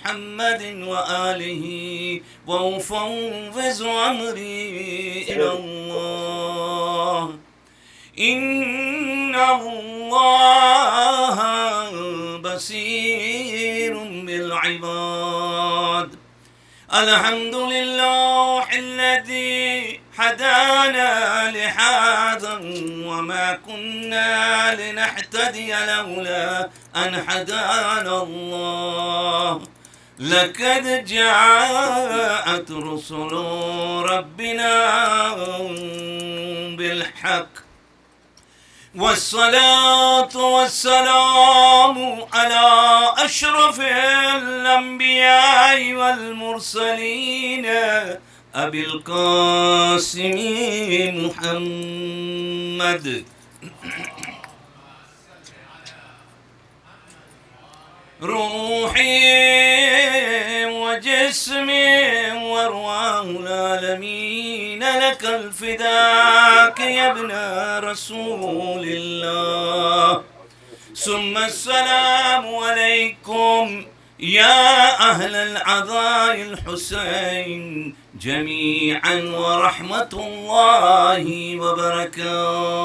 محمد وآله وأفوض أمري إلى الله إن الله بصير بالعباد الحمد لله الذي هدانا لهذا وما كنا لنهتدي لولا أن هدانا الله لقد جاءت رسل ربنا بالحق والصلاة والسلام على أشرف الأنبياء والمرسلين أبي القاسم محمد روحي وجسمي وارواح العالمين لك الفداك يا ابن رسول الله ثم السلام عليكم يا أهل العزاء الحسين جميعا ورحمة الله وبركاته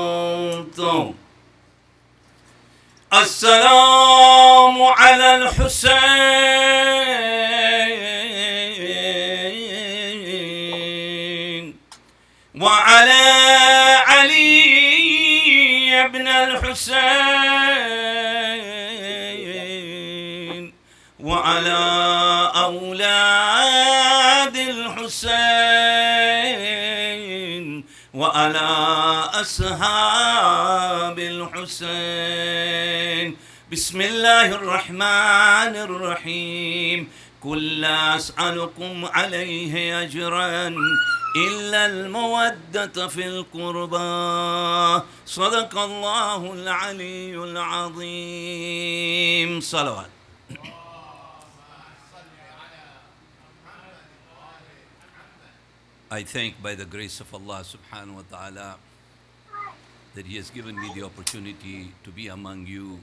السلام على الحسين وعلى علي بن الحسين وعلى أولاد الحسين وعلى أصحاب الحسين بسم الله الرحمن الرحيم قل لا أسألكم عليه أجرا إلا المودة في القربى صدق الله العلي العظيم صلوات. I thank by the grace of Allah subhanahu wa ta'ala that He has given me the opportunity to be among you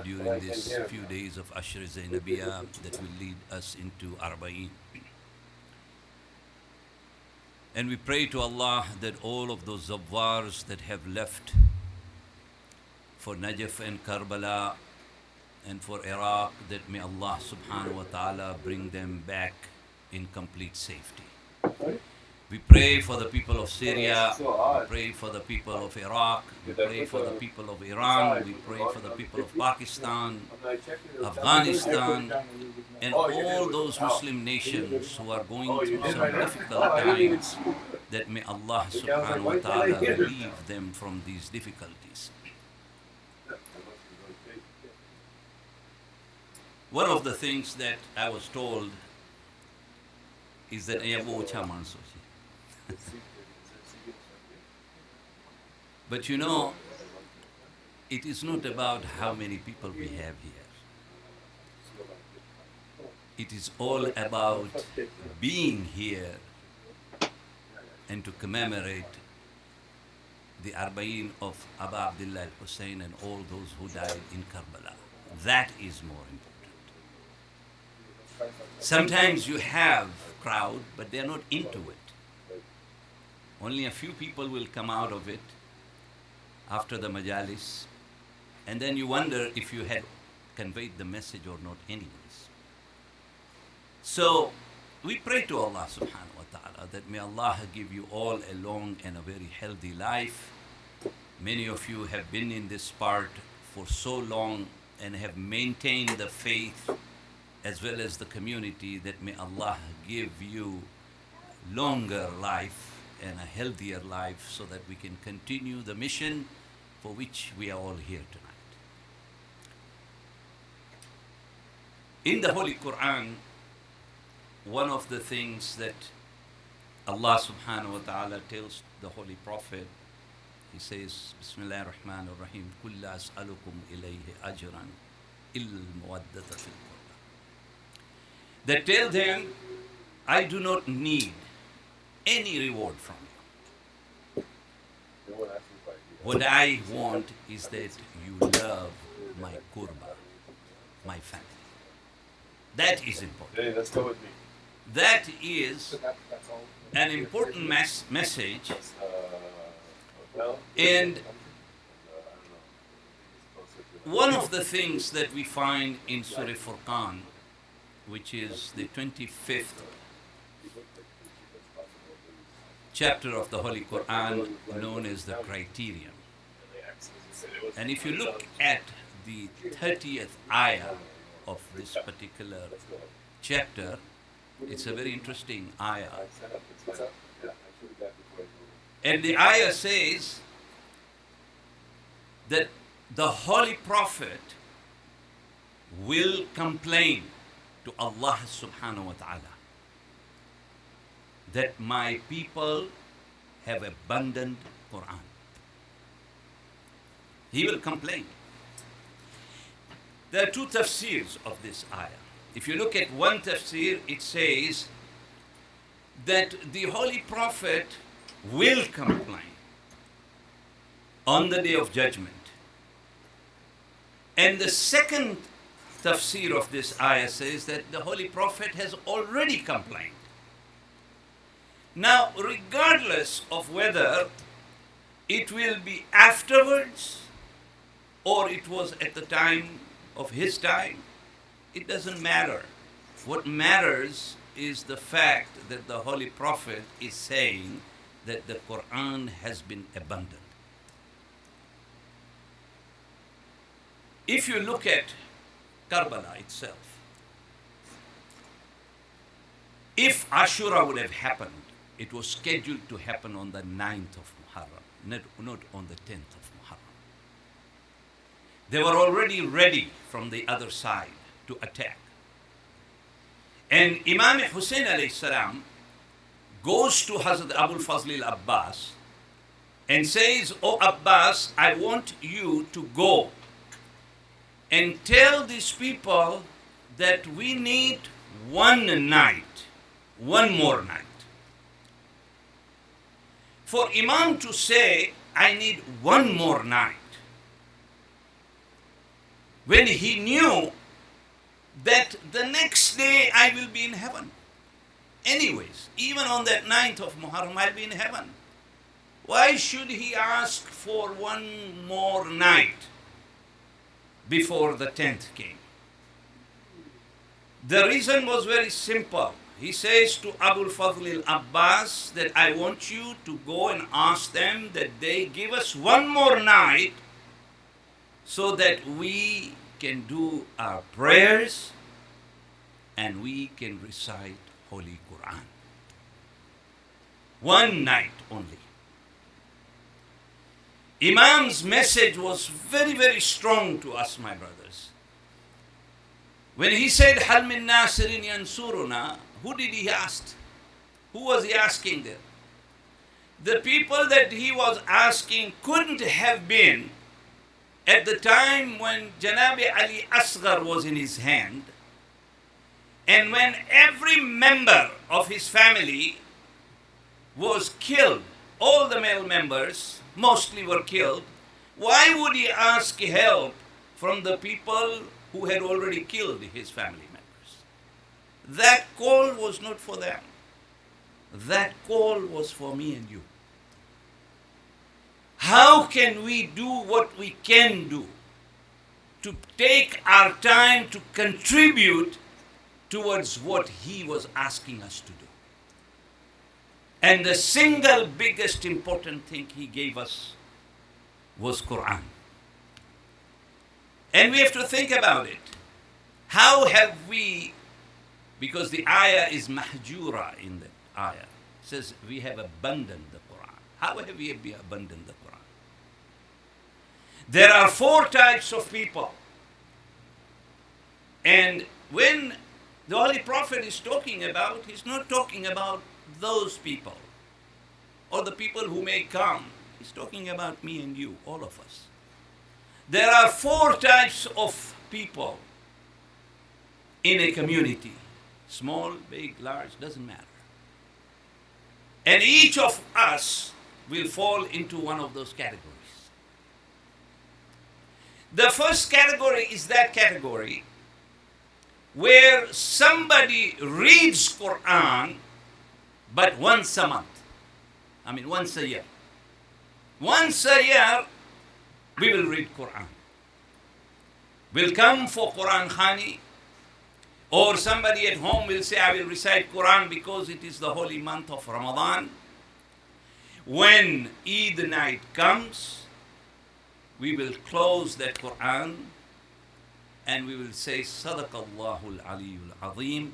during these few days of Ashra Zainabia that will lead us into Arba'in. And we pray to Allah that all of those zawwars that have left for Najaf and Karbala and for Iraq, that may Allah subhanahu wa ta'ala bring them back in complete safety. We pray for the people of Syria, we pray for the people of Iraq, we pray for the people of Iran, we pray for the people of Pakistan, Afghanistan, and all those Muslim nations who are going through some difficult times, that may Allah subhanahu wa ta'ala relieve them from these difficulties. One of the things that I was told is that but you know, it is not about how many people we have here. It is all about being here and to commemorate the Arba'in of Abu Abdullah al-Hussein and all those who died in Karbala. That is more important. Sometimes you have crowd, but they are not into it. Only a few people will come out of it after the majalis, and then you wonder if you had conveyed the message or not anyways. So we pray to Allah subhanahu wa ta'ala that may Allah give you all a long and a very healthy life. Many of you have been in this part for so long and have maintained the faith as well as the community, that may Allah give you longer life and a healthier life so that we can continue the mission for which we are all here tonight. In the Holy Quran, one of the things that Allah subhanahu wa ta'ala tells the Holy Prophet, He says, Bismillah ar-Rahman ar-Rahim, قُلْ لَا أَسْأَلُكُمْ إِلَيْهِ أَجْرًا إِلَّا الْمُوَدَّةَ فِي الْقُرْبَى. That tell them, I do not need any reward from you. What I want is that you love my qurba, my family. That is important. Hey, let's go with me. That is So that's all. an important message. Well, And I don't know. It's closer to one of the things that we find in Surah Furqan, which is the 25th chapter of the Holy Quran, known as the Criterion. And if you look at the 30th ayah of this particular chapter, it's a very interesting ayah. What's up? Yeah, I should have that before you. And the ayah says that the Holy Prophet will complain to Allah subhanahu wa ta'ala that my people have abandoned Quran. He will complain. There are two tafsirs of this ayah. If you look at one tafsir, it says that the Holy Prophet will complain on the Day of Judgment. And the second tafsir of this ayah says that the Holy Prophet has already complained. Now, regardless of whether it will be afterwards or it was at the time of his time, it doesn't matter. What matters is the fact that the Holy Prophet is saying that the Quran has been abandoned. If you look at Karbala itself, if Ashura would have happened, it was scheduled to happen on the 9th of Muharram, not on the 10th of Muharram. They were already ready from the other side to attack. And Imam Hussein alayhi salam goes to Hazrat Abul Fazl al-Abbas and says, "Oh Abbas, I want you to go and tell these people that we need one night, one more night." For Imam to say, "I need one more night," when he knew that the next day I will be in heaven. Anyways, even on that 9th of Muharram, I'll be in heaven. Why should he ask for one more night before the 10th came? The reason was very simple. He says to Abul Fadl al-Abbas that I want you to go and ask them that they give us one more night so that we can do our prayers and we can recite Holy Quran. One night only. Imam's message was very, very strong to us, my brothers. When he said, "Hal min nasirin yansuruna," who did he ask? Who was he asking there? The people that he was asking couldn't have been at the time when Janabi Ali Asghar was in his hand, and when every member of his family was killed, all the male members mostly were killed. Why would he ask help from the people who had already killed his family members? That call was not for them. That call was for me and you. How can we do what we can do to take our time to contribute towards what he was asking us to do? And the single biggest important thing he gave us was Quran. And we have to think about it. How have we, because the ayah is mahjura in the ayah, it says we have abandoned the Quran. How have we abandoned the Quran? There are 4 types of people. And when the Holy Prophet is talking about, he's not talking about those people or the people who may come. He's talking about me and you, all of us. There are 4 types of people in a community. Small, big, large, doesn't matter. And each of us will fall into one of those categories. The first category is that category where somebody reads Quran, but once a month. I mean, once a year. Once a year, we will read Quran. We'll come for Quran Khani, or somebody at home will say, I will recite Quran because it is the holy month of Ramadan. When Eid night comes, we will close that Quran and we will say, Sadaqallahu al-Aliyyul Azim,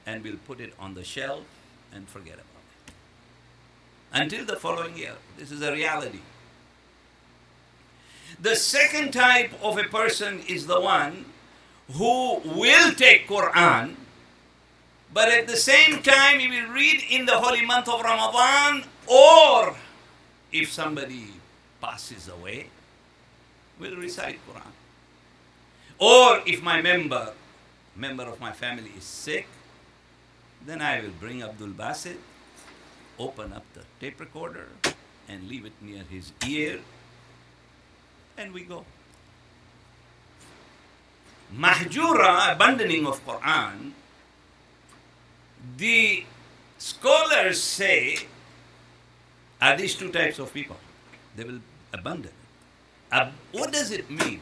and we'll put it on the shelf and forget about it. Until the following year. This is a reality. The second type of a person is the one who will take Quran, but at the same time he will read in the holy month of Ramadan, or if somebody passes away, will recite Quran. Or if my member of my family is sick, then I will bring Abdul Basit, open up the tape recorder and leave it near his ear, and we go. Mahjura, abandoning of Quran, the scholars say, are these two types of people. They will abandon it. What does it mean?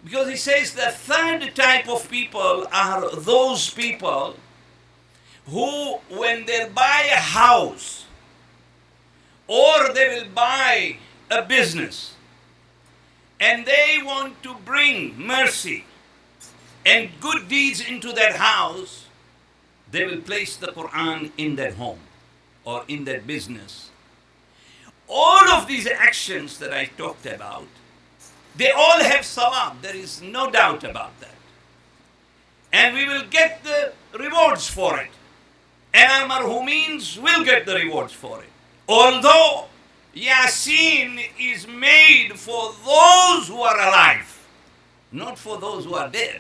Because he says the third type of people are those people who, when they buy a house or they will buy a business and they want to bring mercy and good deeds into that house, they will place the Quran in that home or in that business. All of these actions that I talked about, they all have sawab. There is no doubt about that. And we will get the rewards for it. And our marhumeens will get the rewards for it. Although Yasin is made for those who are alive, not for those who are dead.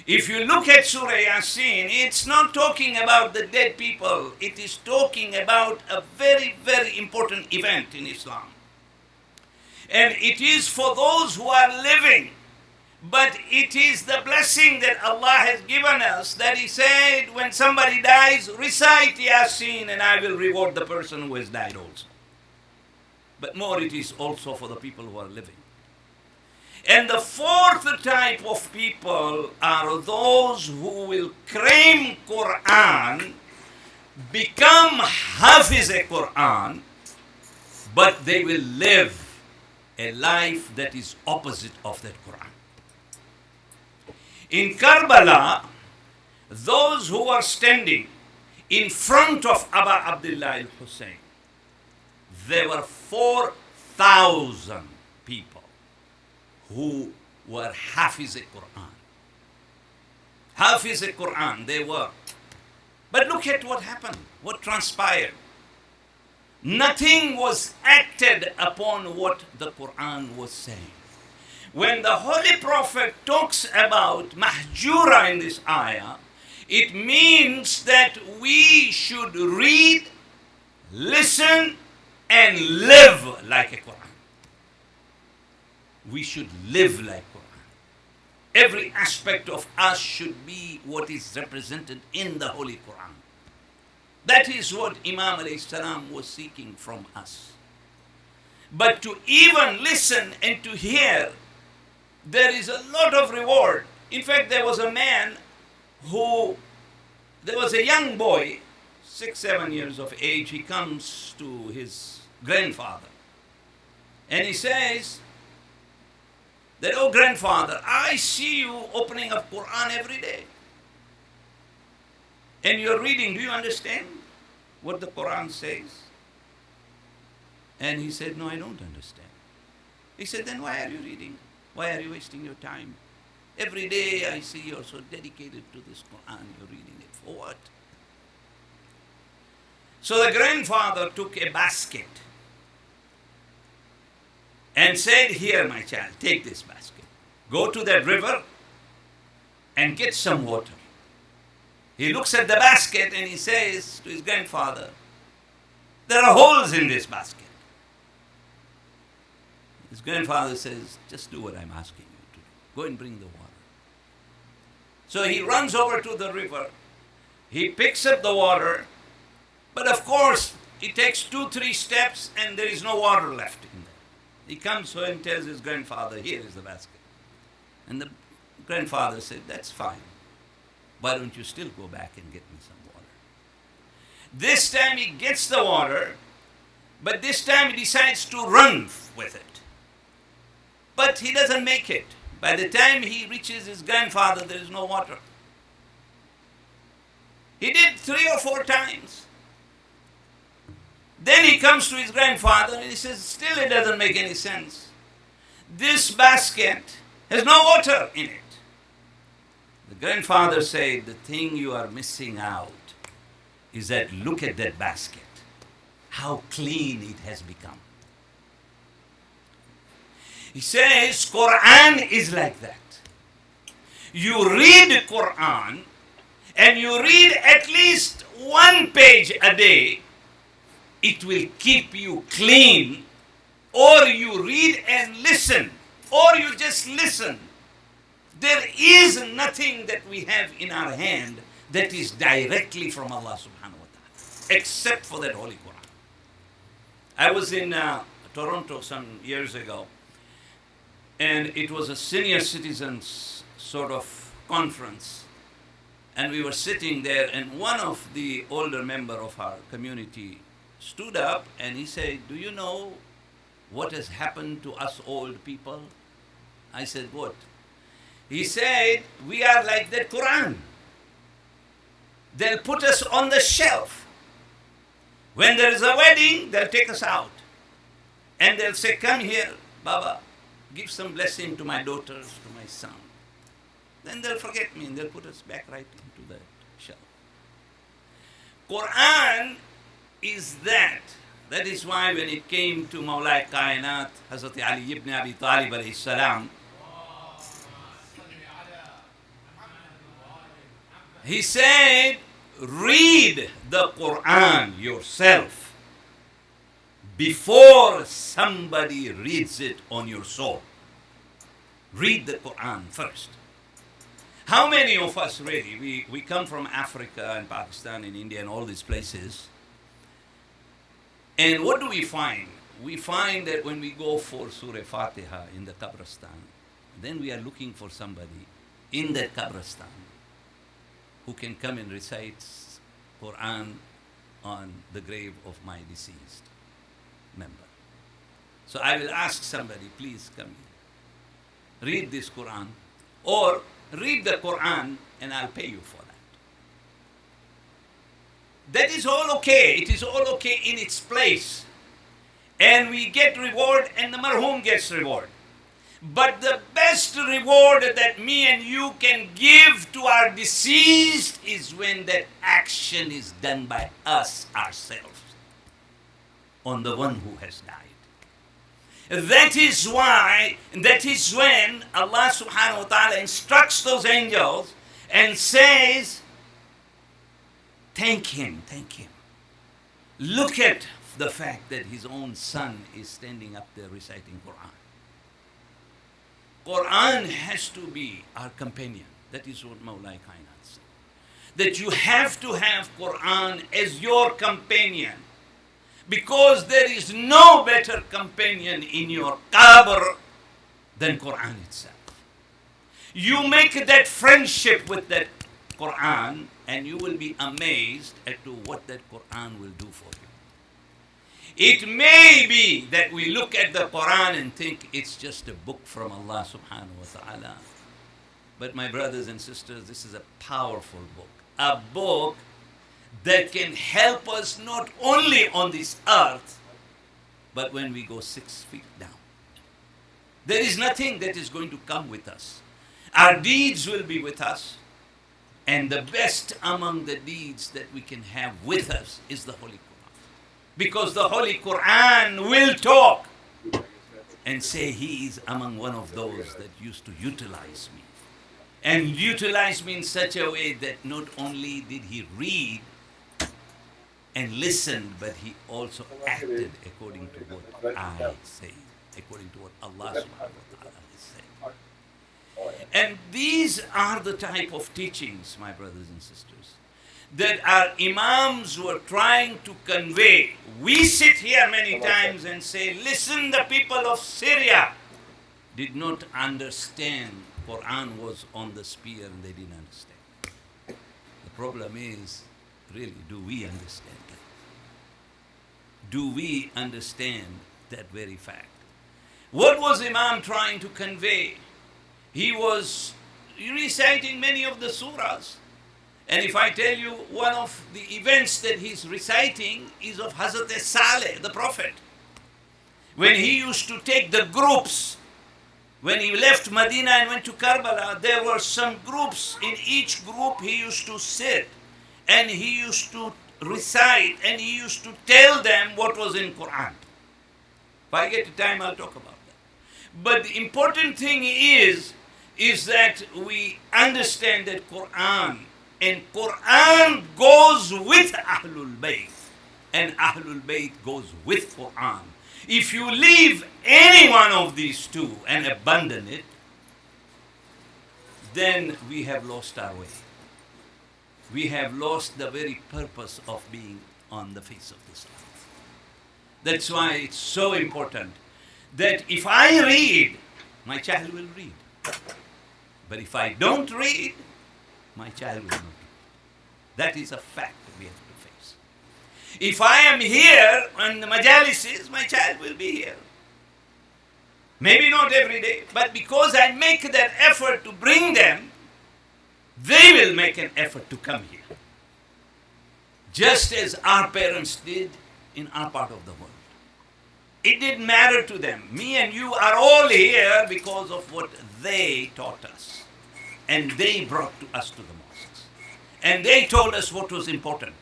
If you look at Surah Yasin, it's not talking about the dead people. It is talking about a very, very important event in Islam. And it is for those who are living. But it is the blessing that Allah has given us that He said, when somebody dies, recite Yasin and I will reward the person who has died also. But more, it is also for the people who are living. And the fourth type of people are those who will claim Quran, become Hafiz-e-Quran, but they will live a life that is opposite of that Quran. In Karbala, those who are standing in front of Aba Abdullah al-Husayn, there were 4,000 people who were Hafiz-e-Quran. Hafiz-e-Quran, they were. But look at what happened, what transpired. Nothing was acted upon what the Quran was saying. When the Holy Prophet talks about Mahjura in this ayah, it means that we should read, listen, and live like a Quran. We should live like Quran. Every aspect of us should be what is represented in the Holy Quran. That is what Imam alayhi salam was seeking from us. But to even listen and to hear, there is a lot of reward. In fact, there was a young boy, 6-7 years of age. He comes to his grandfather and he says that, oh grandfather, I see you opening up Quran every day. And you're reading, do you understand what the Quran says? And he said, no, I don't understand. He said, then why are you reading? Why are you wasting your time? Every day I see you're so dedicated to this Quran, you're reading it. For what? So the grandfather took a basket and said, here my child, take this basket. Go to that river and get some water. He looks at the basket and he says to his grandfather, there are holes in this basket. His grandfather says, just do what I'm asking you to do. Go and bring the water. So he runs over to the river. He picks up the water. But of course, it takes 2-3 steps and there is no water left in there. He comes home and tells his grandfather, here is the basket. And the grandfather said, that's fine. Why don't you still go back and get me some water? This time he gets the water, but this time he decides to run with it. But he doesn't make it. By the time he reaches his grandfather, there is no water. He did 3 or 4 times. Then he comes to his grandfather and he says, still it doesn't make any sense. This basket has no water in it. The grandfather said, the thing you are missing out is that look at that basket, how clean it has become. He says, Quran is like that. You read Quran and you read at least 1 page a day, it will keep you clean, or you read and listen, or you just listen. There is nothing that we have in our hand that is directly from Allah subhanahu wa ta'ala, except for that Holy Quran. I was in Toronto some years ago, and it was a senior citizens sort of conference. And we were sitting there, and one of the older member of our community stood up and he said, do you know what has happened to us old people? I said, what? He said, we are like the Quran. They'll put us on the shelf. When there is a wedding, they'll take us out. And they'll say, come here, Baba, give some blessing to my daughters, to my son. Then they'll forget me and they'll put us back right into the shelf. Quran is that. That is why when it came to Mawlai Kainat, Hazrat Ali ibn Abi Talib alayhi salam, he said, read the Quran yourself before somebody reads it on your soul. Read the Quran first. How many of us really, we come from Africa and Pakistan and India and all these places, and what do we find? We find that when we go for Surah Fatiha in the Qabristan, then we are looking for somebody in that Qabristan who can come and recite Quran on the grave of my deceased member. So I will ask somebody, please come here, read this Quran, or read the Quran and I'll pay you for that. That is all okay. It is all okay in its place. And we get reward and the marhum gets reward. But the best reward that me and you can give to our deceased is when that action is done by us ourselves on the one who has died. That is why, that is when Allah subhanahu wa ta'ala instructs those angels and says, thank him, thank him. Look at the fact that his own son is standing up there reciting Quran. Quran has to be our companion. That is what Mawlai Kainat said. That you have to have Quran as your companion, because there is no better companion in your qabr than Quran itself. You make that friendship with that Quran and you will be amazed at to what that Quran will do for you. It may be that we look at the Quran and think it's just a book from Allah subhanahu wa ta'ala. But my brothers and sisters, this is a powerful book. A book that can help us not only on this earth, but when we go 6 feet down. There is nothing that is going to come with us. Our deeds will be with us. And the best among the deeds that we can have with us is the Holy Quran. Because the Holy Quran will talk and say, he is among one of those that used to utilize me. And utilize me in such a way that not only did he read and listened, but he also acted according to what I say, according to what Allah subhanahu wa ta'ala is saying. And these are the type of teachings, my brothers and sisters, that our imams were trying to convey. We sit here many times and say, listen, the people of Syria did not understand Quran was on the spear and they didn't understand. The problem is, really, do we understand that? Do we understand that very fact? What was Imam trying to convey? He was reciting many of the surahs. And if I tell you, one of the events that he's reciting is of Hazrat Saleh, the Prophet. When he used to take the groups, when he left Medina and went to Karbala, there were some groups. In each group he used to sit and he used to recite and he used to tell them what was in Quran. If I get time, I'll talk about that. But the important thing is that we understand that Quran goes with Ahlul Bayt and Ahlul Bayt goes with Quran. If you leave any one of these two and abandon it, then we have lost our way. We have lost the very purpose of being on the face of this earth. That's why it's so important that if I read, my child will read. But if I don't read, my child will not read. That is a fact that we have to face. If I am here on the majalises, my child will be here. Maybe not every day, but because I make that effort to bring them, they will make an effort to come here. Just as our parents did in our part of the world. It didn't matter to them. Me and you are all here because of what they taught us. And they brought us to the mosques. And they told us what was important.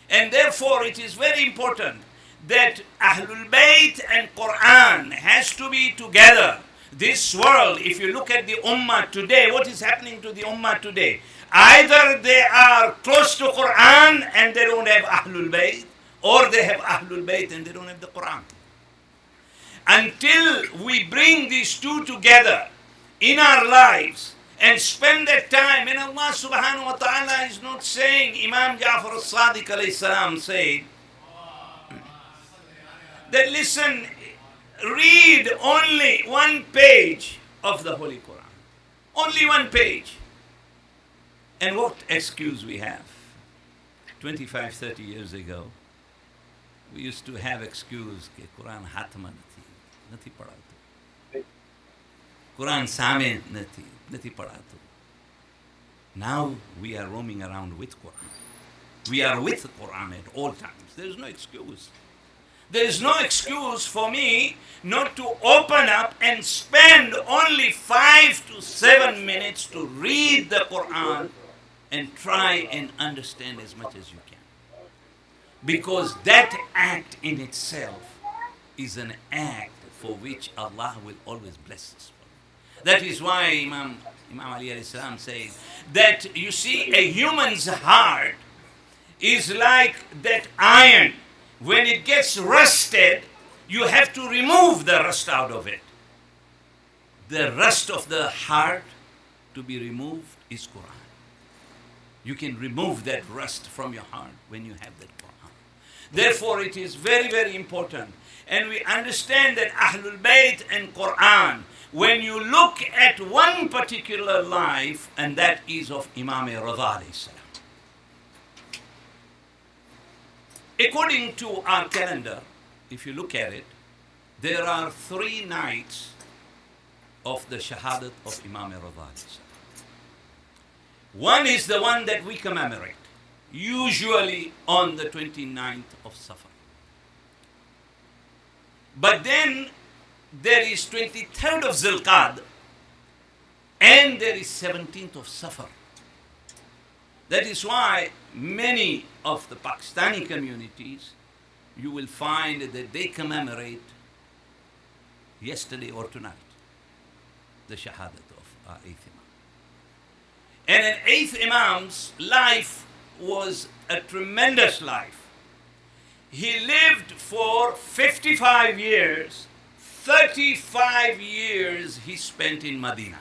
And therefore it is very important that Ahlul Bayt and Quran has to be together. This world, if you look at the Ummah today, what is happening to the Ummah today? Either they are close to Quran and they don't have Ahlul Bayt, or they have Ahlul Bayt and they don't have the Quran. Until we bring these two together in our lives and spend that time, and Allah subhanahu wa ta'ala is not saying, Imam Ja'far al-Sadiq alayhi salam said, that listen, read only one page of the Holy Quran. Only one page. And what excuse we have? 25, 30 years ago, we used to have excuse कि कुरान हाथ में नहीं पढ़ा तो कुरान सामे नहीं पढ़ा तो. Now we are roaming around with Quran. We are with Quran at all times. There is no excuse. There is no excuse for me not to open up and spend only 5 to 7 minutes to read the Quran and try and understand as much as you can. Because that act in itself is an act for which Allah will always bless us for. That is why Imam Ali alayhi salam says that you see a human's heart is like that iron. When it gets rusted, you have to remove the rust out of it. The rust of the heart to be removed is Quran. You can remove that rust from your heart when you have that Quran. Therefore, it is very, very important. And we understand that Ahlul Bayt and Quran, when you look at one particular life, and that is of Imam Rida alayhi salam. According to our calendar, if you look at it, there are 3 nights of the Shahadat of Imam Rida. One is the one that we commemorate, usually on the 29th of Safar. But then there is 23rd of Zilqad and there is 17th of Safar. That is why many of the Pakistani communities, you will find that they commemorate yesterday or tonight, the Shahadat of our 8th Imam. And an 8th Imam's life was a tremendous life. He lived for 55 years, 35 years he spent in Medina.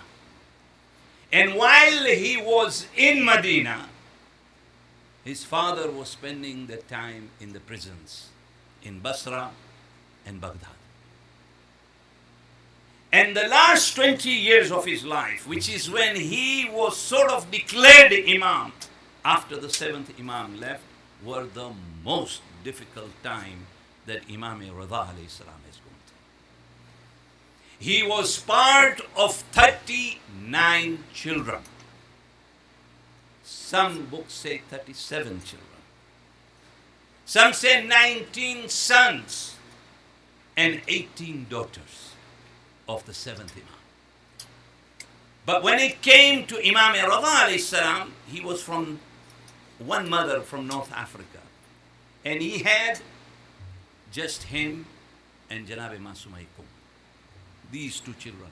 And while he was in Medina, his father was spending the time in the prisons in Basra and Baghdad. And the last 20 years of his life, which is when he was sort of declared Imam after the 7th Imam left, were the most difficult time that Imam Rida alayhi salam has gone through. He was part of 39 children. Some books say 37 children. Some say 19 sons and 18 daughters of the 7th Imam. But when it came to Imam Rida alayhi salam, he was from one mother from North Africa. And he had just him and Janab Masumaykum, these two children.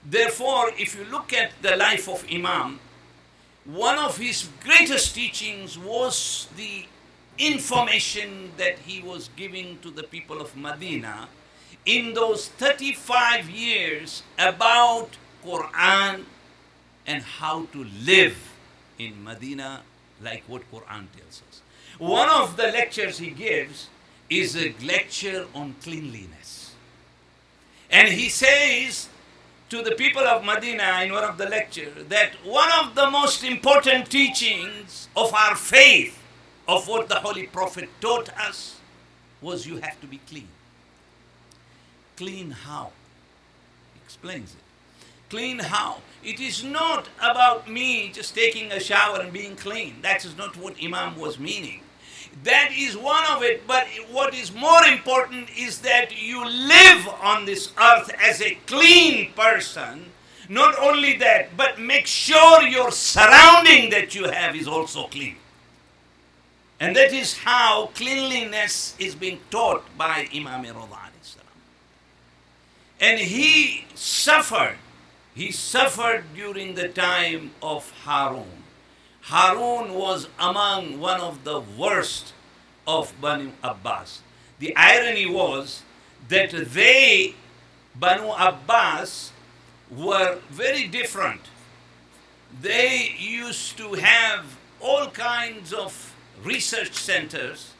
Therefore, if you look at the life of Imam, one of his greatest teachings was the information that he was giving to the people of Medina in those 35 years about Quran and how to live in Medina like what Quran tells us. One of the lectures he gives is a lecture on cleanliness. And he says to the people of Medina in one of the lectures that one of the most important teachings of our faith, of what the Holy Prophet taught us, was you have to be clean. Clean how? He explains it. Clean how? It is not about me just taking a shower and being clean. That is not what Imam was meaning. That is one of it, but what is more important is that you live on this earth as a clean person. Not only that, but make sure your surrounding that you have is also clean. And that is how cleanliness is being taught by Imam Rida alayhi salam. And he suffered during the time of Harun. Harun was among one of the worst of Banu Abbas. The irony was that they, Banu Abbas, were very different. They used to have all kinds of research centers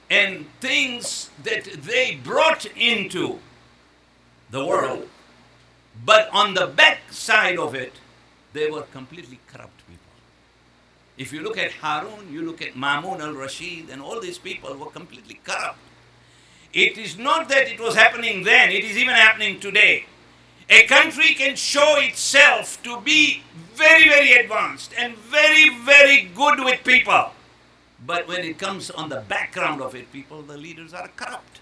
and things that they brought into the world, but on the back side of it, they were completely corrupt people. If you look at Harun, you look at Mamun al-Rashid, and all these people were completely corrupt. It is not that it was happening then, it is even happening today. A country can show itself to be very, very advanced and very, very good with people. But when it comes on the background of it, the leaders are corrupt.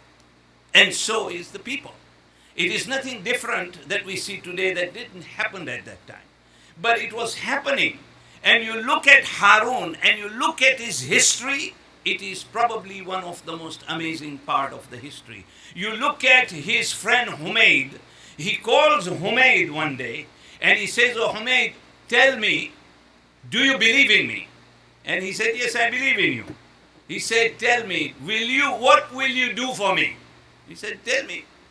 And so is the people. It is nothing different that we see today that didn't happen at that time. But it was happening. And you look at Harun and you look at his history, it is probably one of the most amazing part of the history. You look at his friend Humayd. He calls Humayd one day and he says, "Oh Humayd, tell me, do you believe in me?" And he said, "Yes, I believe in you." He said, "Tell me, what will you do for me?" He said,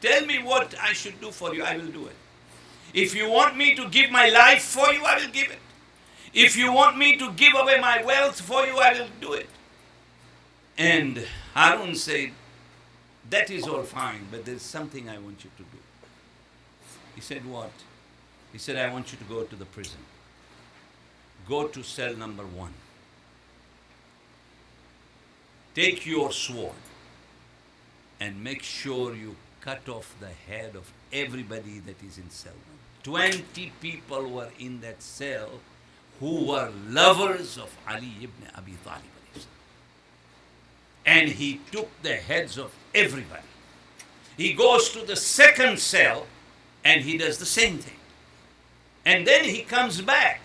Tell me what I should do for you, I will do it. If you want me to give my life for you, I will give it. If you want me to give away my wealth for you, I will do it. And Harun said, "That is all fine, but there's something I want you to do." He said, "What?" He said, "I want you to go to the prison. Go to cell number 1. Take your sword and make sure you cut off the head of everybody that is in cell 1. 20 people were in that cell who were lovers of Ali ibn Abi Talib. And he took the heads of everybody. He goes to the second cell and he does the same thing. And then he comes back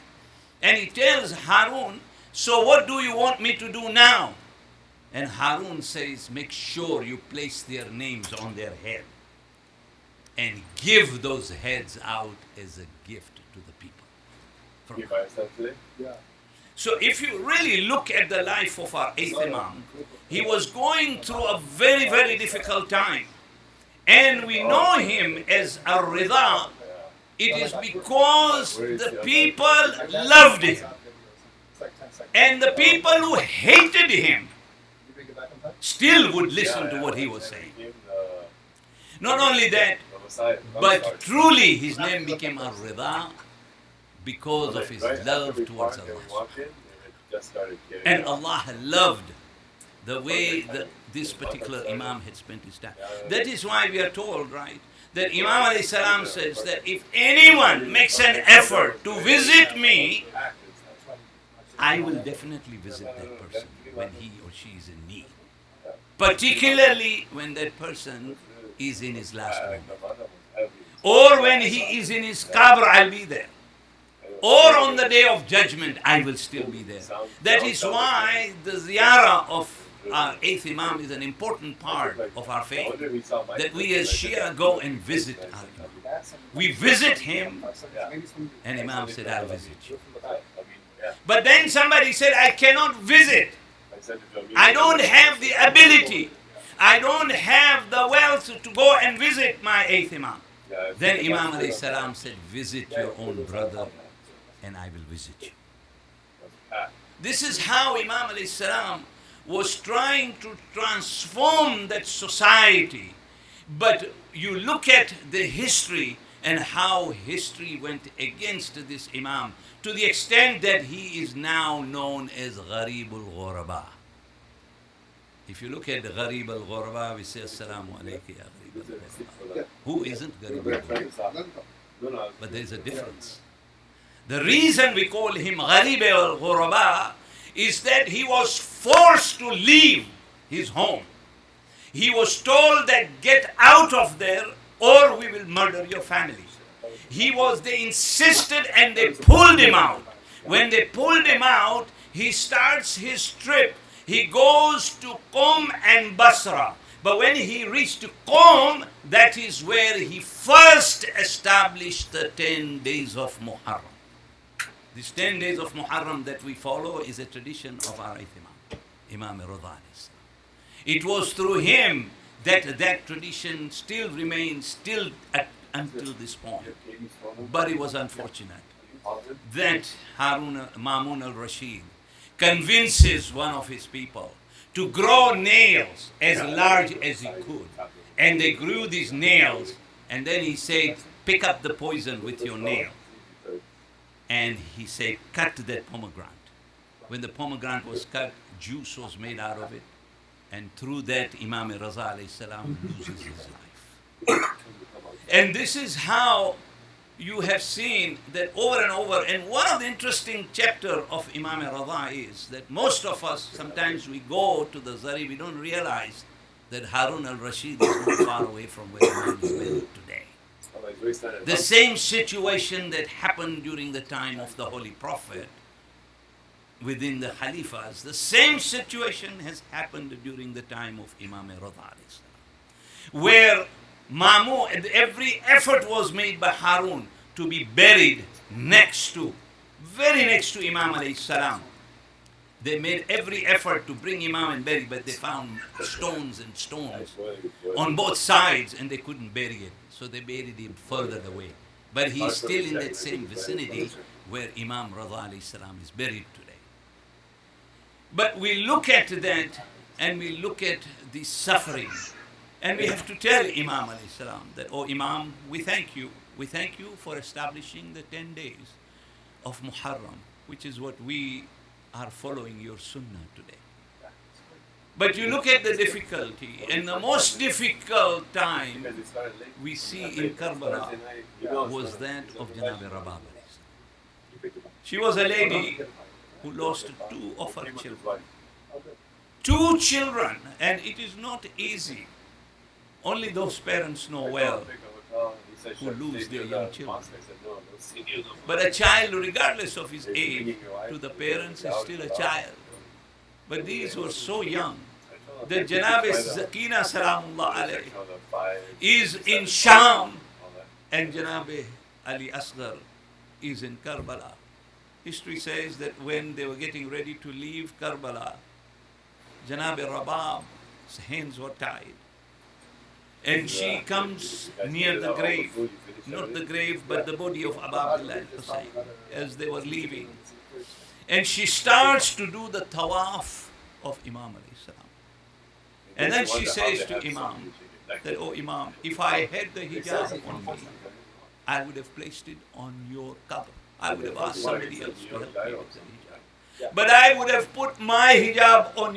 and he tells Harun, "So what do you want me to do now?" And Harun says, "Make sure you place their names on their head and give those heads out as a gift to the people." Yeah. So if you really look at the life of our 8th Imam, he was going through a very, very difficult time. And we know him as Ar-Rida. It is because the people loved him. And the people who hated him still would listen to what he was saying. Not only that, but truly his name became Ar-Rida because of his love towards Allah. And Allah loved the way that this particular Imam had spent his time. That is why we are told, right, that Imam alayhi salam says that if anyone makes an effort to visit me, I will definitely visit that person when he or she is in need. Particularly when that person is in his last moment. Or when he is in his qabr, I'll be there. Or on the day of judgment, I will still be there. That is why the ziyarah of our eighth Imam is an important part of our faith. That we as Shia go and visit our Imam. We visit him, and Imam said, I'll visit you. But then somebody said, I cannot visit. I don't have the ability. I don't have the wealth to go and visit my eighth Imam. Then Imam alayhi salam said, visit your own brother and I will visit you. This is how Imam alayhi salam was trying to transform that society. But you look at the history and how history went against this Imam to the extent that he is now known as Gharibul Ghuraba. If you look at Gharib al-Ghuraba, we say, Assalamu alaikum ya Gharib al-Ghuraba. Who isn't Gharib al-Ghuraba? But there is a difference. The reason we call him Gharib al-Ghuraba is that he was forced to leave his home. He was told that get out of there or we will murder your family. They insisted and they pulled him out. When they pulled him out, he starts his trip. He goes to Qom and Basra. But when he reached Qom, that is where he first established the 10 days of Muharram. These 10 days of Muharram that we follow is a tradition of our Imam Rida. It was through him that tradition still remains until this point. But it was unfortunate that Mamun al-Rashid convinces one of his people to grow nails as large as he could. And they grew these nails, and then he said, pick up the poison with your nail. And he said, cut that pomegranate. When the pomegranate was cut, juice was made out of it. And through that, Imam Raza alayhi salam loses his life. And this is how you have seen that over and over. And one of the interesting chapter of Imam Raza is that most of us, sometimes we go to the Zari, we don't realize that Harun al-Rashid is not far away from where Imam is buried today. The same situation that happened during the time of the Holy Prophet within the Khalifas, the same situation has happened during the time of Imam Raza, where every effort was made by Harun to be buried very next to Imam alayhi salam. They made every effort to bring Imam and bury, but they found stones and stones on both sides and they couldn't bury it. So they buried him further away. But he's still in that same vicinity where Imam Raza alayhi salam is buried today. But we look at that and we look at the suffering. And we have to tell Imam alayhi salam that, oh Imam, we thank you. We thank you for establishing the 10 days of Muharram, which is what we are following your sunnah today. But you look at the difficulty, and the most difficult time we see in Karbala was that of Janabi Rabab. She was a lady who lost 2 of her children. 2 children, and it is not easy. Only those parents know well who lose their young children. But a child, regardless of his age, to the parents is still a child. But these were so young that Janabi Zakina Salamullah alayhi is in Sham and Janabi Ali Asghar is in Karbala. History says that when they were getting ready to leave Karbala, Janabi Rabab's hands were tied. And she comes near the grave, not the grave, but the body of Abu Abdullah al-Hussein, as they were leaving. And she starts to do the tawaf of Imam alayhi salam. And then she says to Imam that, oh Imam, if I had the hijab on me, I would have placed it on your cover. I would have asked somebody else to help me with the hijab. But I would have put my hijab on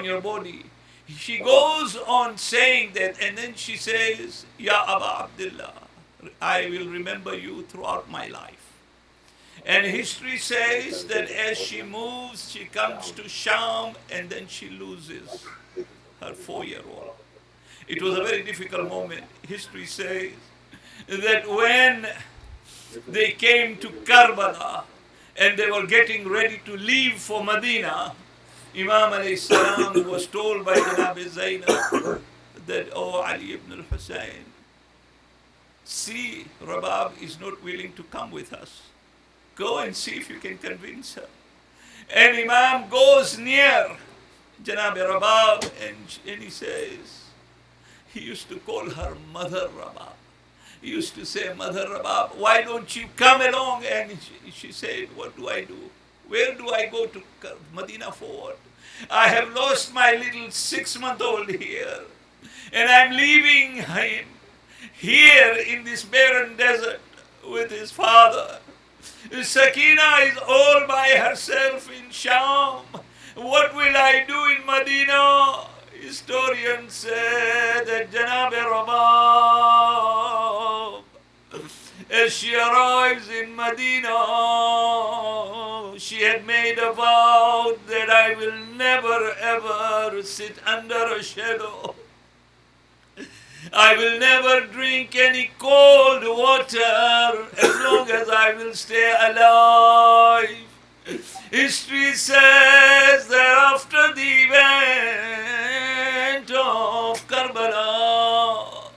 your body. She goes on saying that, and then she says, Ya Abu Abdullah, I will remember you throughout my life. And history says that as she moves, she comes to Sham, and then she loses her 4-year-old. It was a very difficult moment. History says that when they came to Karbala and they were getting ready to leave for Medina, Imam alayhi salam was told by Janab Zainab that, oh Ali ibn al-Hussein, see, Rabab is not willing to come with us. Go and see if you can convince her. And Imam goes near Janab Rabab and he says, he used to call her Mother Rabab. He used to say, Mother Rabab, why don't you come along? And she said, what do I do? Where do I go to Medina for? I have lost my little 6-month-old here. And I'm leaving him here in this barren desert with his father. Sakina is all by herself in Sham. What will I do in Medina? Historians say that Janab Rabab, as she arrives in Medina, she had made a vow that I will never ever sit under a shadow. I will never drink any cold water as long as I will stay alive. History says that after the event of Karbala,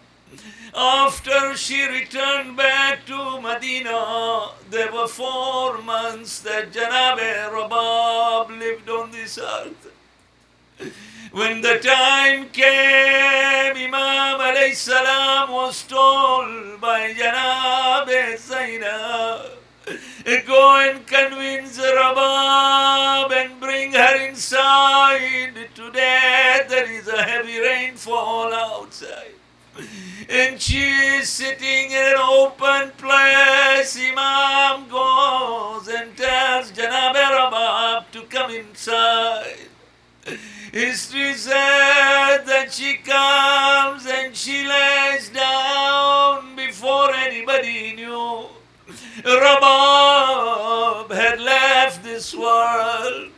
after she returned back to Medina, there were 4 months that Janab Rabab lived on this earth. When the time came, Imam alayhi salam was told by Janab Zainab, go and convince Rabab and bring her inside. Today there is a heavy rainfall outside. And she is sitting in an open place. Imam goes and tells Janab Rabab to come inside. History said that she comes and she lays down before anybody knew. Rabab had left this world.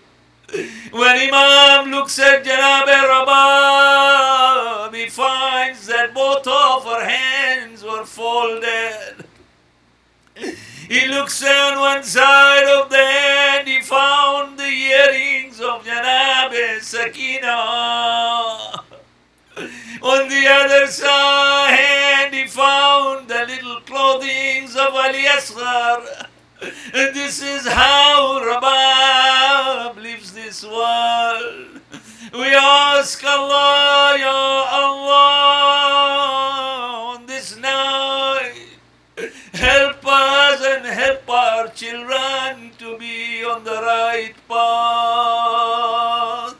When Imam looks at Janab Rabab, he finds that both of her hands were folded. He looks on one side of the hand, he found the earrings of Janab Sakina. On the other side, he found the little clothings of Ali Asghar. And this is how Rabab leaves this world. We ask Allah, Ya Allah, on this night, help us and help our children to be on the right path.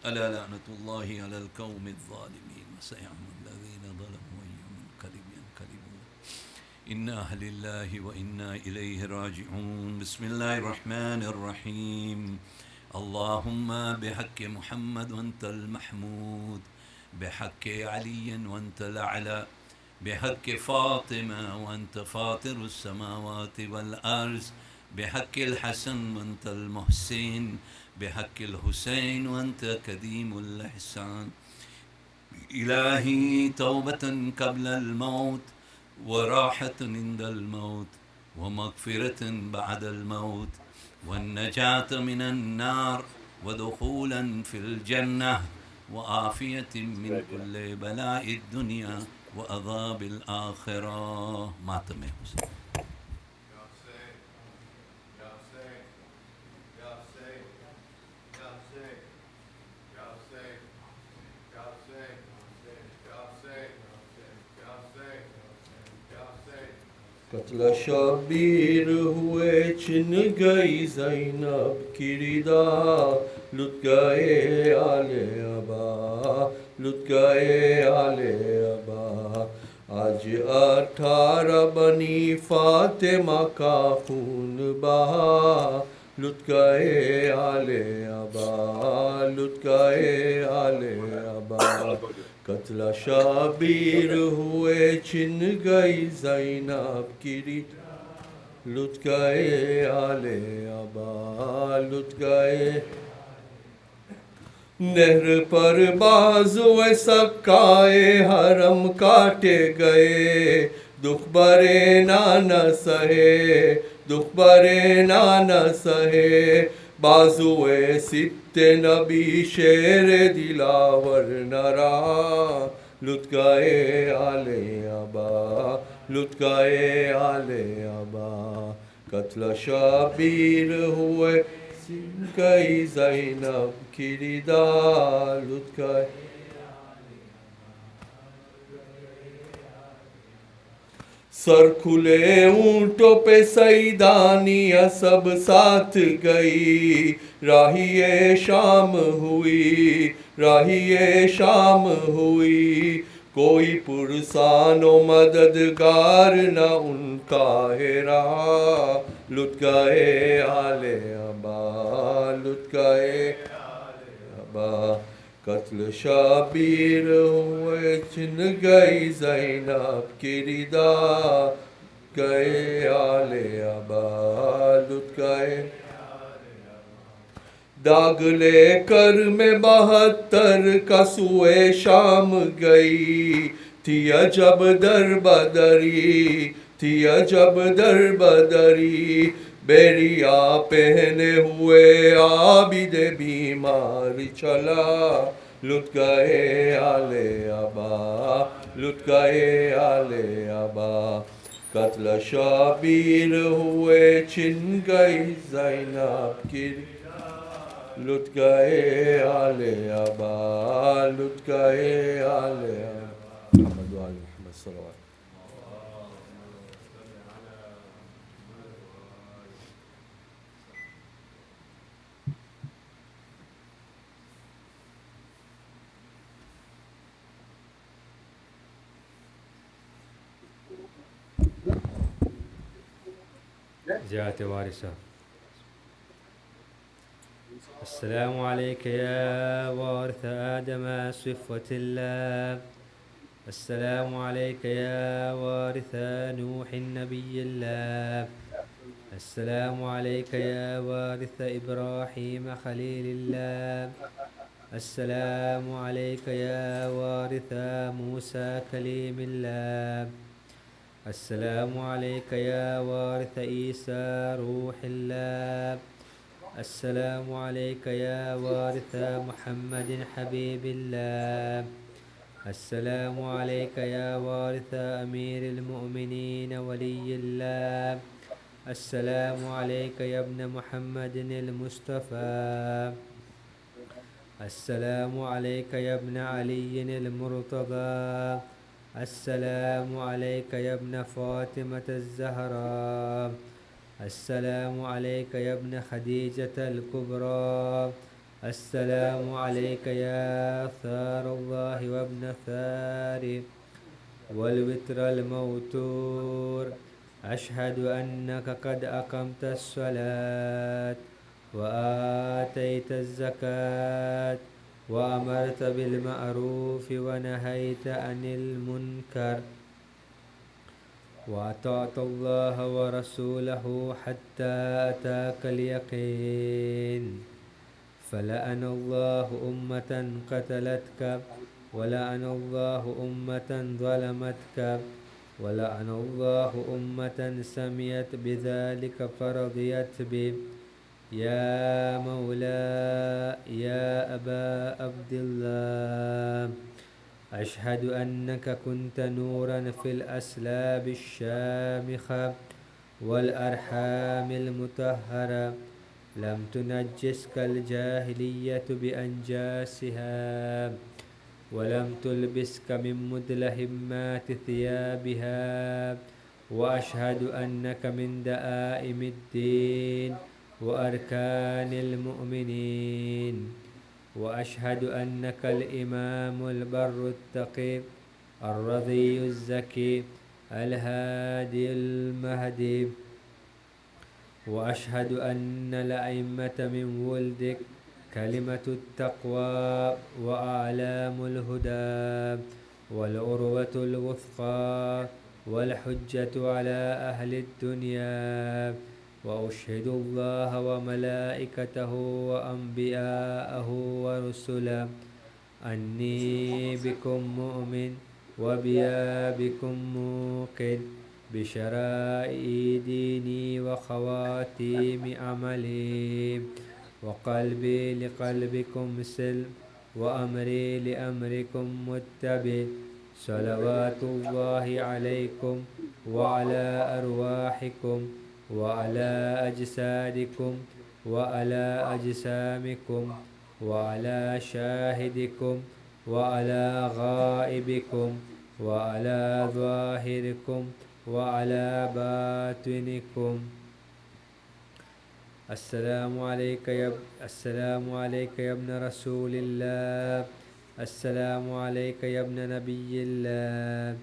ألا لعنة الله على القوم الظالمين وسيعلم الذين ظلموا أي منقلب ينقلبون إنا لله وإنا إليه راجعون. بسم الله الرحمن الرحيم. اللهم بحق محمد وأنت المحمود، بحق علي وأنت الأعلى، بحق فاطمة وأنت فاطر السماوات والأرض، بحق الحسن وأنت المحسن، بحق الحسين وأنت كديم الإحسان. إلهي توبة قبل الموت، وراحة عند الموت، ومغفرة بعد الموت، والنجاة من النار، ودخولا في الجنة، وعافية من كل بلاء الدنيا وعذاب الآخرة. ماتم حسين. कत्ल शबीर हुए छिन गई ज़ैनब की रिदा लुट गए आले अबा लुट गए आले अबा आज 18 बनी फातिमा का खून बहा लुट गए आले अबा लुट गए आले अबा कत्ल शबीर हुए छिन गई ज़ैनब की रिदा लुट गए आले अबा लुट गए नहर पर बाजुए सकाए हरम काटे गए दुख बरे नाना सहे दुख बरे नाना सहे बाजुए सित्ते नबी शेर दिलावर नरा लुट गए आले अबा लुट गए आले अबा कत्ल शबीर हुए गई ज़ैनब की रिदा लुट गए सर खुले ऊंटों पे सईदानिया सब साथ गई राहिए शाम हुई राहिए शाम हुई कोई पुरसानो मददगार न उनका हेरा लुट गए आले अबा लुट गए अबा कत्ल शबीर हुए छिन गई ज़ैनब की रिदा गए आले अबा लुट गए दाग लेकर में 72 कसूए शाम गई थी अजब दर बदरी थी अजब दर बदरी बेरिया पहने हुए आबिद बीमार चला लुट गए आले अबा लुट गए आले अबा कत्ल शबीर हुए छिन गई ज़ैनब की लुट गए आले अबा लुट गए आले मोहम्मद व आले मोहम्मद सल्लल्लाहु زيادة وارثة. السلام عليك يا وارث آدم صفوة الله. السلام عليك يا وارث نوح نبي الله. السلام عليك يا وارث إبراهيم خليل الله. السلام عليك يا وارث موسى كليم الله. السلام عليك يا وارث عيسى روح الله. السلام عليك يا وارث محمد حبيب الله. السلام عليك يا وارث أمير المؤمنين ولي الله. السلام عليك يا ابن محمد المصطفى. السلام عليك يا ابن علي المرتضى. السلام عليك يا ابن فاطمة الزهراء. السلام عليك يا ابن خديجة الكبرى. السلام عليك يا ثار الله وابن ثار والوتر الموتور. أشهد أنك قد أقمت الصلاة وآتيت الزكاة وأمرت بالمعروف ونهيت عن المنكر وأطعت الله ورسوله حتى أتاك اليقين. فلعن الله أمة قتلتك ولعن الله أمة ظلمتك ولعن الله أمة سميت بذلك فرضيت به. يا مولاي يا أبا عبد الله أشهد أنك كنت نورا في الأسلاب الشامخة والأرحام المطهرة. لم تنجسك الجاهلية بأنجاسها ولم تلبسك من مدلهمات ثيابها وأشهد أنك من دآئم الدين وأركان المؤمنين، وأشهد أنك الإمام البر التقي الرضي الزكي الهادي المهدي، وأشهد أن الأئمة من ولدك كلمة التقوى وأعلام الهدى والعروة الوثقى والحجة على أهل الدنيا، وأشهد الله وملائكته وأنبياءه ورسله أني بكم مؤمن وبيا بكم موقن بشرائع ديني وخواتيم عملي، وقلبي لقلبكم سلم وأمري لأمركم متبع، صلوات الله عليكم وعلى أرواحكم وعلى أجسادكم وعلى أجسامكم وعلى شاهدكم وعلى غائبكم وعلى ظاهركم وعلى باطنكم. السلام عليك يا ابن رسول الله، السلام عليك يا ابن نبي الله،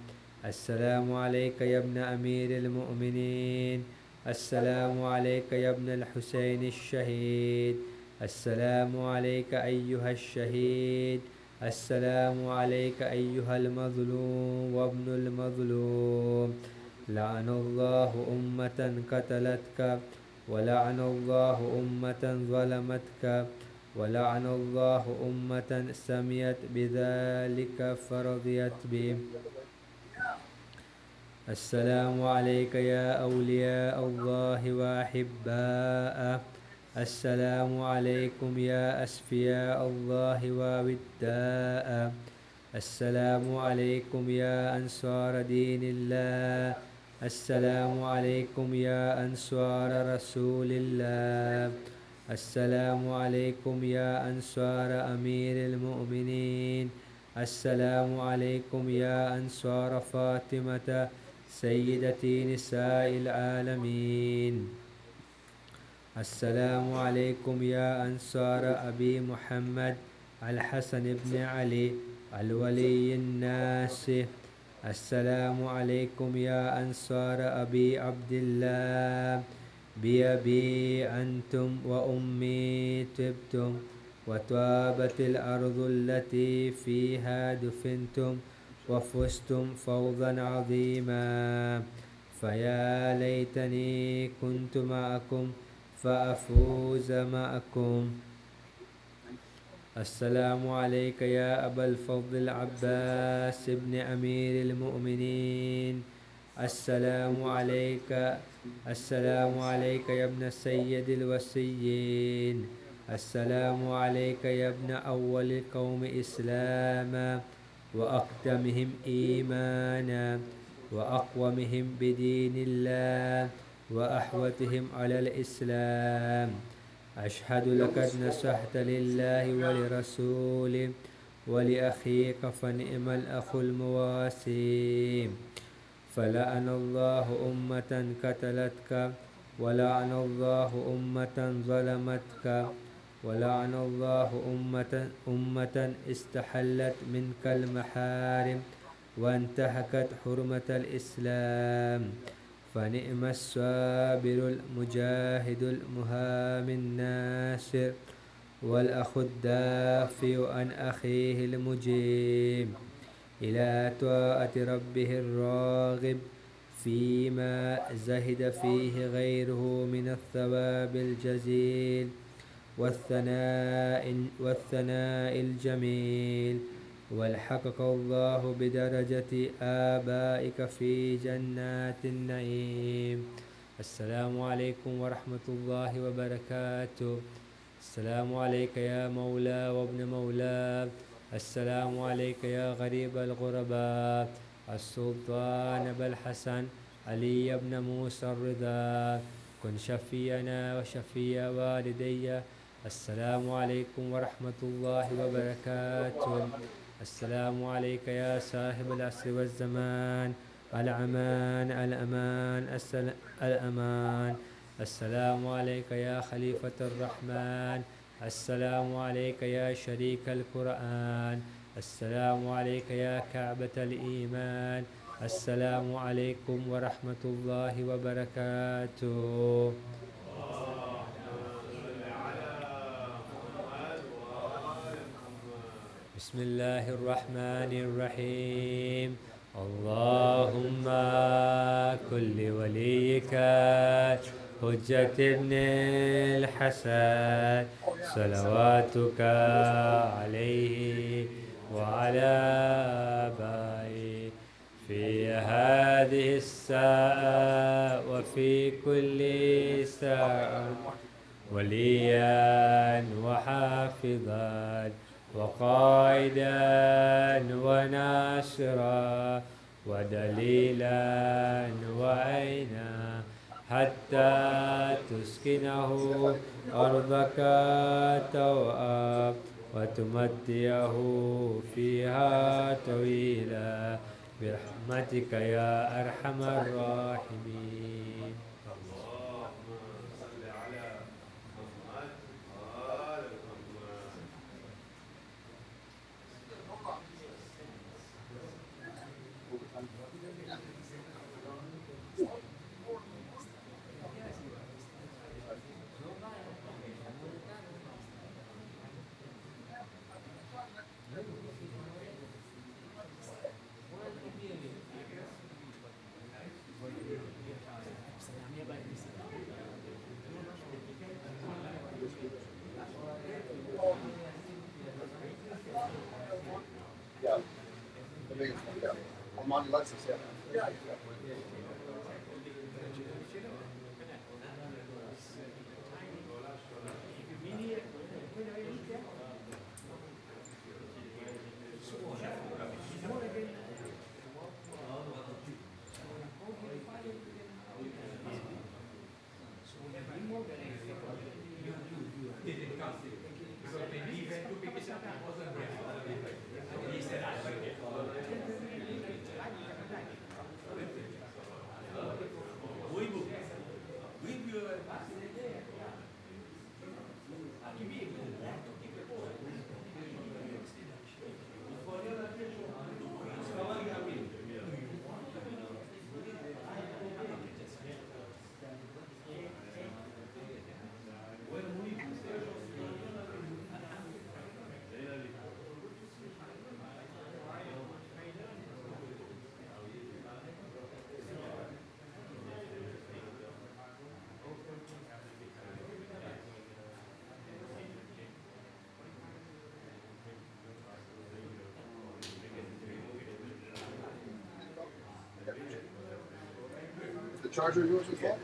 السلام عليك يا ابن أمير المؤمنين، السلام عليك يا ابن الحسين الشهيد، السلام عليك أيها الشهيد، السلام عليك أيها المظلوم وابن المظلوم. لعن الله أمة قتلتك، ولعن الله أمة ظلمتك، ولعن الله أمة سميت بذلك فرضيت به. السلام عليك يا أولياء الله وأحباءه، السلام عليكم يا أسفياء الله ووداءه، السلام عليكم يا أنصار دين الله، السلام عليكم يا أنصار رسول الله، السلام عليكم يا أنصار أمير المؤمنين، السلام عليكم يا أنصار فاطمة سيدتي نساء العالمين، السلام عليكم يا أنصار أبي محمد الحسن بن علي الولي الناصح، السلام عليكم يا أنصار أبي عبد الله، بأبي أنتم وأمي طبتم، وطابت الأرض التي فيها دفنتم، وفزتم فوزا عظيما، فيا ليتني كنت معكم فأفوز معكم. السلام عليك يا أبا الفضل العباس بن أمير المؤمنين، السلام عليك يا ابن سيد الوسيين، السلام عليك يا ابن أول القوم إسلاما وأقدمهم إيمانا وأقومهم بدين الله وأحوتهم على الإسلام. أشهد لقد نصحت لله ولرسوله ولأخيك فنعم الأخ المواسي. فلعن الله أمة قتلتك، ولعن الله أمة ظلمتك، ولعن الله أمة استحلت منك المحارم وانتهكت حرمة الإسلام. فنعم الصابر المجاهد المهام الناصر والأخ الدافع عن أخيه المجيب إلى طاعة ربه الراغب فيما زهد فيه غيره من الثواب الجزيل والثناء الجميل. والحقك الله بدرجة آبائك في جنات النعيم. السلام عليكم ورحمة الله وبركاته. السلام عليك يا مولى وابن مولى، السلام عليك يا غريب الغرباء، السلطان أبا الحسن علي بن موسى الرضا، كن شفينا وشفي والدي. السلام عليكم ورحمة الله وبركاته. السلام عليك يا صاحب العصر والزمان، الأمان الأمان الأمان. السلام عليك يا خليفة الرحمن. السلام عليك يا شريك القرآن. السلام عليك يا كعبة الإيمان. السلام عليكم ورحمة الله وبركاته. بسم الله الرحمن الرحيم. اللهم كل وليك حجة ابن الحسن صلواتك عليه وعلى آبائه في هذه الساعة وفي كل ساعة وليا وحافظا وقائدا وناصرا ودليلا وعينا حتى تسكنه أرضك توأ وتمتعه فيها طويلا برحمتك يا أرحم الراحمين. Yeah, the biggest one. Yeah, I'm on Lexus. Yeah. The charger yours as well?